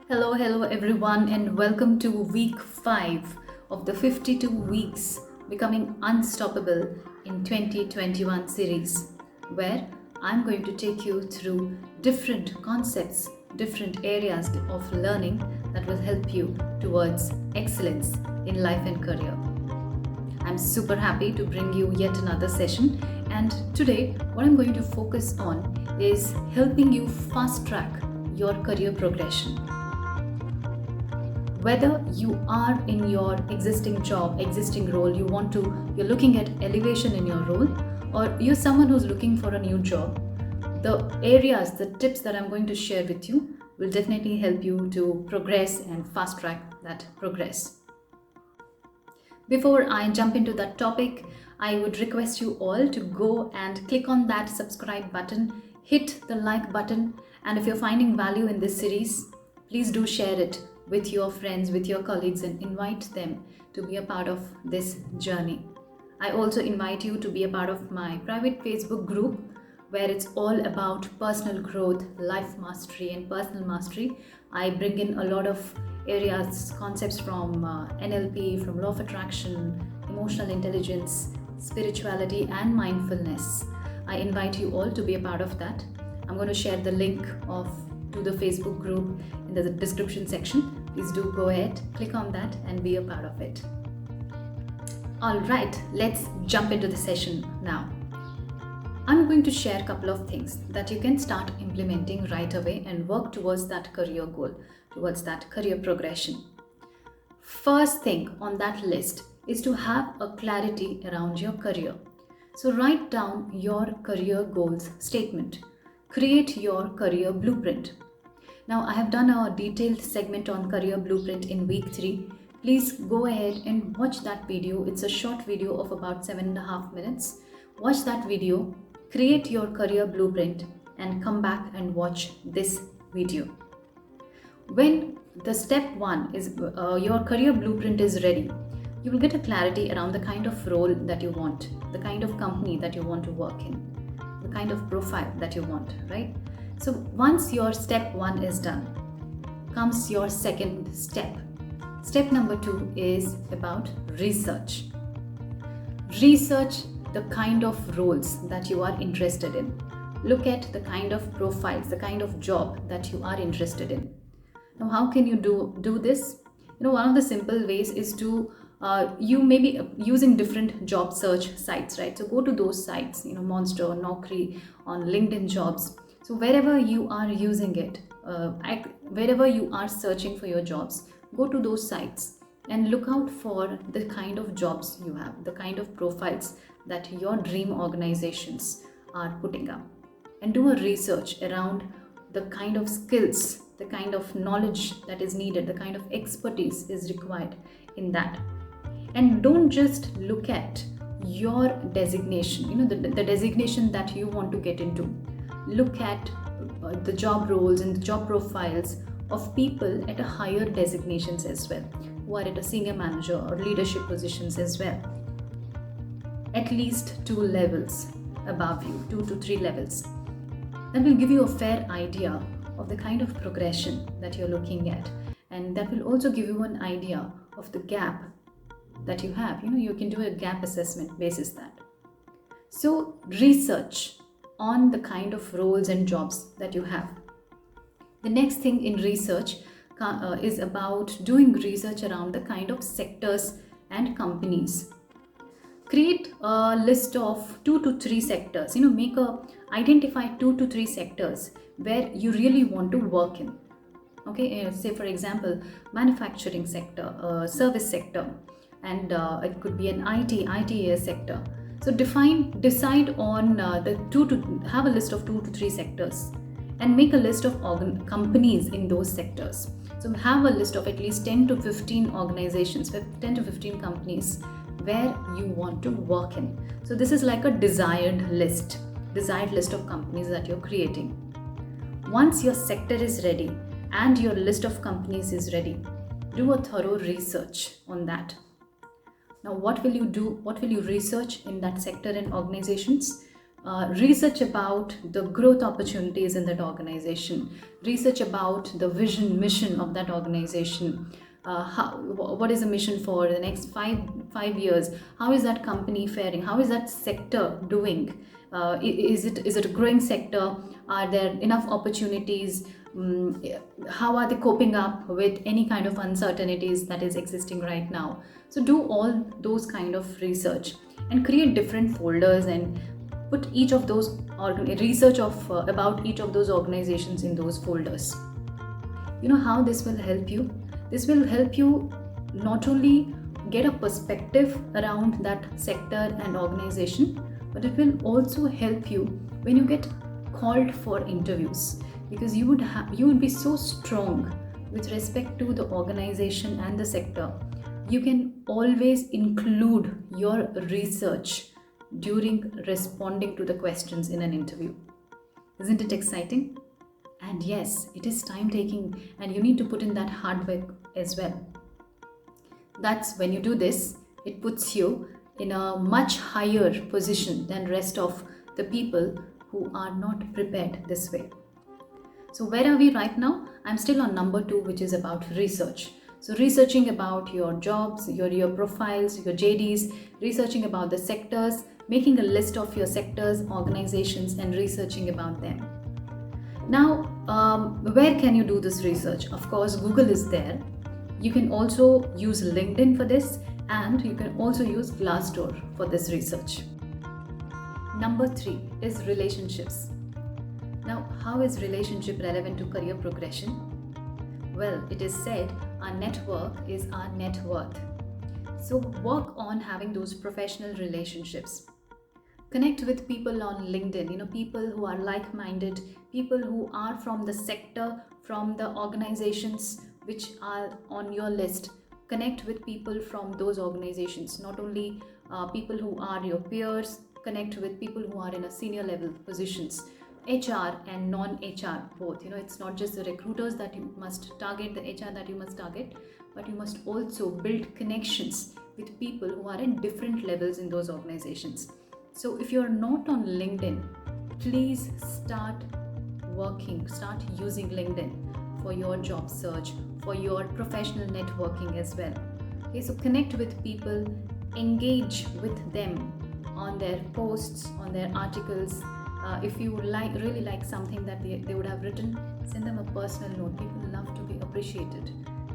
Hello everyone, and welcome to week 5 of the 52 weeks Becoming Unstoppable in 2021 series, where I'm going to take you through different concepts, different areas of learning that will help you towards excellence in life and career. I'm super happy to bring you yet another session, and today what I'm going to focus on is helping you fast track your career progression. Whether you are in your existing job, existing role, you're looking at elevation in your role, or you're someone who's looking for a new job, the tips that I'm going to share with you will definitely help you to progress and fast track that progress. Before I jump into that topic, I would request you all to go and click on that subscribe button, hit the like button, and if you're finding value in this series, please do share it with your friends, with your colleagues, and invite them to be a part of this journey. I also invite you to be a part of my private Facebook group where it's all about personal growth, life mastery, and personal mastery. I bring in a lot of areas, concepts from NLP, from law of attraction, emotional intelligence, spirituality, and mindfulness. I invite you all to be a part of that. I'm going to share the link to the Facebook group in the description section. Please do go ahead, click on that, and be a part of it. All right, let's jump into the session now. I'm going to share a couple of things that you can start implementing right away and work towards that career goal, towards that career progression. First thing on that list is to have a clarity around your career. So write down your career goals statement. Create your career blueprint. Now, I have done a detailed segment on career blueprint in week 3. Please go ahead and watch that video. It's a short video of about 7.5 minutes. Watch that video, create your career blueprint, and come back and watch this video. When the step 1 is your career blueprint is ready, you will get a clarity around the kind of role that you want, the kind of company that you want to work in, the kind of profile that you want, right? So once your step 1 is done, comes your second step. Step number 2 is about research. Research the kind of roles that you are interested in. Look at the kind of profiles, the kind of job that you are interested in. Now, how can you do this? One of the simple ways is to you may be using different job search sites, right? So go to those sites, Monster, Naukri, on LinkedIn Jobs. So wherever you are using it, wherever you are searching for your jobs, go to those sites and look out for the kind of jobs you have, the kind of profiles that your dream organizations are putting up, and do a research around the kind of skills, the kind of knowledge that is needed, the kind of expertise is required in that. And don't just look at your designation, the designation that you want to get into. Look at the job roles and the job profiles of people at a higher designations as well, who are at a senior manager or leadership positions as well. At least 2 levels above you, 2 to 3 levels. That will give you a fair idea of the kind of progression that you're looking at, and that will also give you an idea of the gap that you have. You can do a gap assessment basis that. So research on the kind of roles and jobs that you have. The next thing in research is about doing research around the kind of sectors and companies. Create a list of 2 to 3 sectors. Identify 2 to 3 sectors where you really want to work in. Okay, say for example, manufacturing sector, service sector, and it could be an ITAS sector. So decide on have a list of 2 to 3 sectors, and make a list of companies in those sectors. So have a list of at least 10 to 15 organizations, 10 to 15 companies where you want to work in. So this is like a desired list of companies that you're creating. Once your sector is ready and your list of companies is ready, do a thorough research on that. Now, what will you do? What will you research in that sector and organizations? research about the growth opportunities in that organization, research about the vision, mission of that organization. What is the mission for the next five years? How is that company faring? How is that sector doing? Is it a growing sector? Are there enough opportunities? How are they coping up with any kind of uncertainties that is existing right now? So do all those kind of research and create different folders and put each of those research of about each of those organizations in those folders. You know how this will help you? This will help you not only get a perspective around that sector and organization, but it will also help you when you get called for interviews, because you would be so strong with respect to the organization and the sector. You can always include your research during responding to the questions in an interview. Isn't it exciting? And yes, it is time taking, and you need to put in that hard work as well. That's when you do this, it puts you in a much higher position than rest of the people who are not prepared this way. So where are we right now? I'm still on number 2, which is about research. So researching about your jobs, your profiles, your JDs, researching about the sectors, making a list of your sectors, organizations, and researching about them. Now, where can you do this research? Of course, Google is there. You can also use LinkedIn for this, and you can also use Glassdoor for this research. Number 3 is relationships. Now, how is relationship relevant to career progression? Well, it is said our network is our net worth. So work on having those professional relationships. Connect with people on LinkedIn, people who are like-minded, people who are from the sector, from the organizations which are on your list. Connect with people from those organizations, not only people who are your peers. Connect with people who are in a senior level positions, HR and non-HR both. It's not just the recruiters that you must target, the HR that you must target, but you must also build connections with people who are in different levels in those organizations. So if you're not on LinkedIn, please start using LinkedIn for your job search, for your professional networking as well. Okay, so connect with people, engage with them on their posts, on their articles. If you really like something that they would have written, send them a personal note. People love to be appreciated,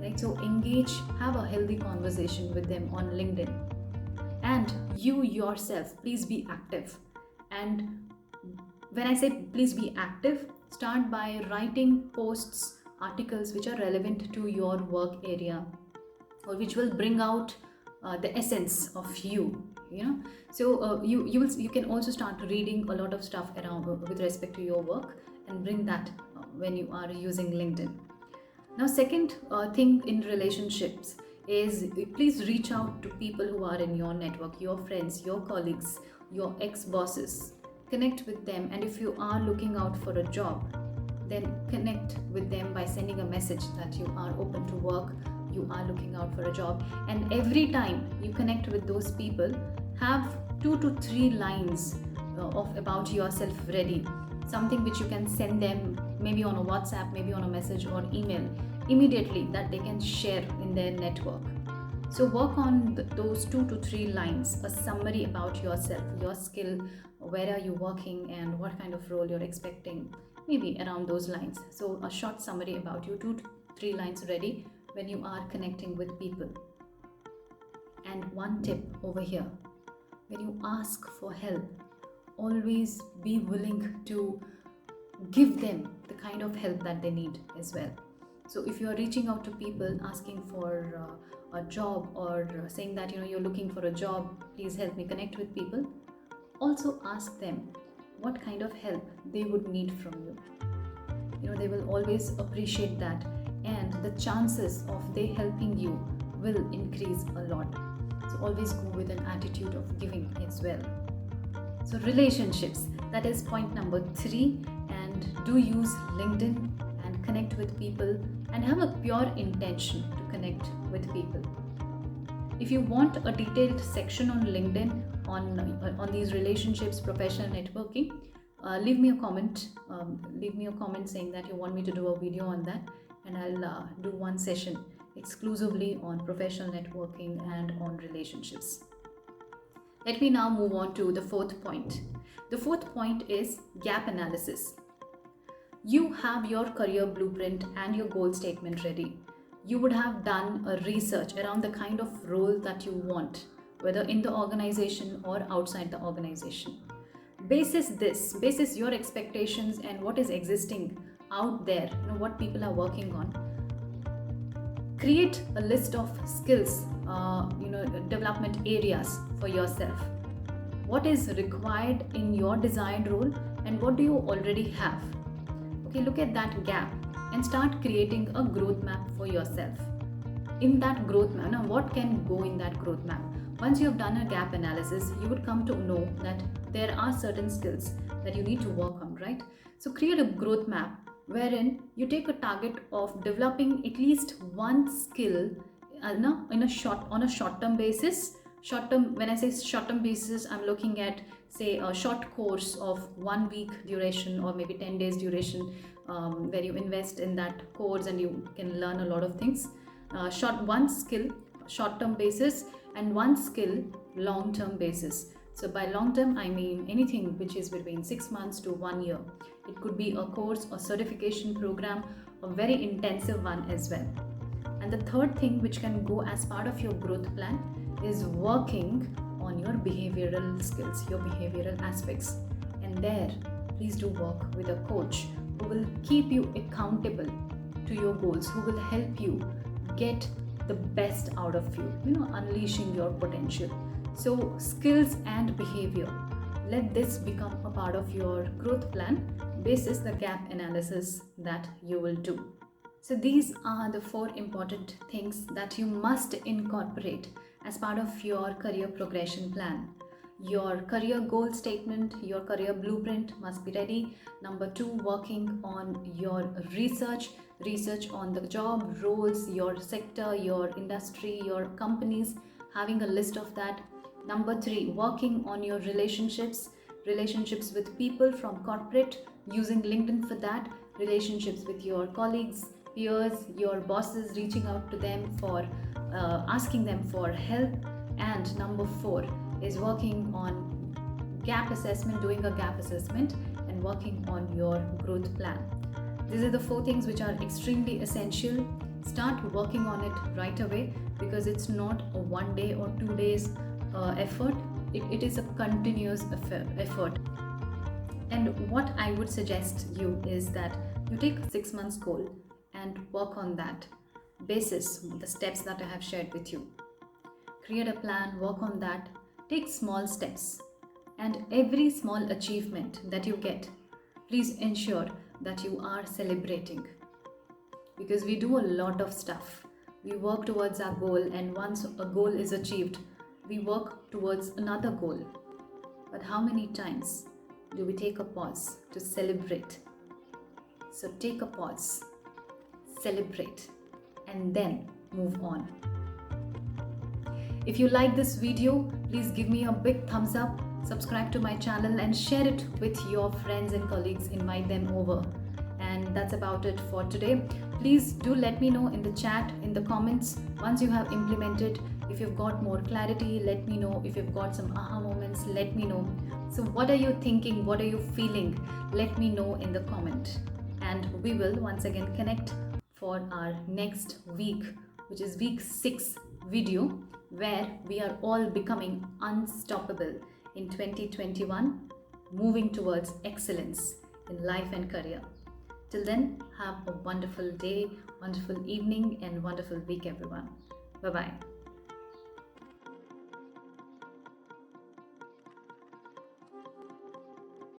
right? So engage, have a healthy conversation with them on LinkedIn. And you yourself, please be active. And when I say please be active, start by writing posts, articles which are relevant to your work area, or which will bring out the essence of you. So you can also start reading a lot of stuff around with respect to your work, and bring that when you are using LinkedIn. Now, second thing in relationships is please reach out to people who are in your network, your friends, your colleagues, your ex-bosses. Connect with them, and if you are looking out for a job, then connect with them by sending a message that you are open to work, you are looking out for a job. And every time you connect with those people, have 2 to 3 lines of about yourself ready, something which you can send them maybe on a WhatsApp, maybe on a message or email immediately, that they can share in their network. So work on those 2 to 3 lines, a summary about yourself, your skill, where are you working, and what kind of role you're expecting, maybe around those lines. So a short summary about you, 2 to 3 lines ready when you are connecting with people. And one tip over here, when you ask for help, always be willing to give them the kind of help that they need as well. So if you are reaching out to people asking for a job, or saying that you're looking for a job, please help me, connect with people, also ask them what kind of help they would need from you. They will always appreciate that, and the chances of they helping you will increase a lot. So always go with an attitude of giving as well. So relationships, that is point number 3. And do use LinkedIn and connect with people, and have a pure intention to connect with people. If you want a detailed section on LinkedIn on these relationships, professional networking, leave me a comment. Leave me a comment saying that you want me to do a video on that, and I'll do one session exclusively on professional networking and on relationships. Let me now move on to the fourth point. The fourth point is gap analysis. You have your career blueprint and your goal statement ready. You would have done a research around the kind of role that you want, whether in the organization or outside the organization. Basis your expectations and what is existing out there, what people are working on. Create a list of skills, development areas for yourself. What is required in your desired role and what do you already have? Okay, look at that gap and start creating a growth map for yourself. In that growth map, now what can go in that growth map? Once you have done a gap analysis, you would come to know that there are certain skills that you need to work on, right? So create a growth map wherein you take a target of developing at least one skill on a short-term basis. When I say short-term basis, I'm looking at, say, a short course of 1 week duration or maybe 10 days duration, where you invest in that course and you can learn a lot of things. One skill short-term basis and one skill long-term basis. So by long-term, I mean anything which is between 6 months to 1 year. It could be a course or certification program, a very intensive one as well. And the third thing which can go as part of your growth plan is working on your behavioral skills, your behavioral aspects. And there, please do work with a coach who will keep you accountable to your goals, who will help you get the best out of you, unleashing your potential. So skills and behavior, let this become a part of your growth plan basis the gap analysis that you will do. So these are the 4 important things that you must incorporate as part of your career progression plan. Your career goal statement, your career blueprint must be ready. Number 2, working on your research on the job roles, your sector, your industry, your companies, having a list of that. Number 3, working on your relationships with people from corporate, using LinkedIn for that, relationships with your colleagues, peers, your bosses, reaching out to them for asking them for help. And number 4 is working on gap assessment, doing a gap assessment and working on your growth plan. These are the 4 things which are extremely essential. Start working on it right away, because it's not a 1 day or 2 days effort. It is a continuous effort. And what I would suggest you is that you take a 6 months goal and work on that basis, the steps that I have shared with you. Create a plan, work on that, take small steps, and every small achievement that you get, please ensure that you are celebrating, because we do a lot of stuff. We work towards our goal, and once a goal is achieved, we work towards another goal. But how many times do we take a pause to celebrate? So take a pause, celebrate, and then move on. If you like this video, please give me a big thumbs up, subscribe to my channel and share it with your friends and colleagues, invite them over. And that's about it for today. Please do let me know in the chat, in the comments, once you have implemented. If you've got more clarity, let me know. If you've got some aha moments, let me know. So what are you thinking? What are you feeling? Let me know in the comment. And we will once again connect for our next week, which is week 6 video, where we are all becoming unstoppable in 2021, moving towards excellence in life and career. Till then, have a wonderful day, wonderful evening, and wonderful week, everyone. Bye-bye.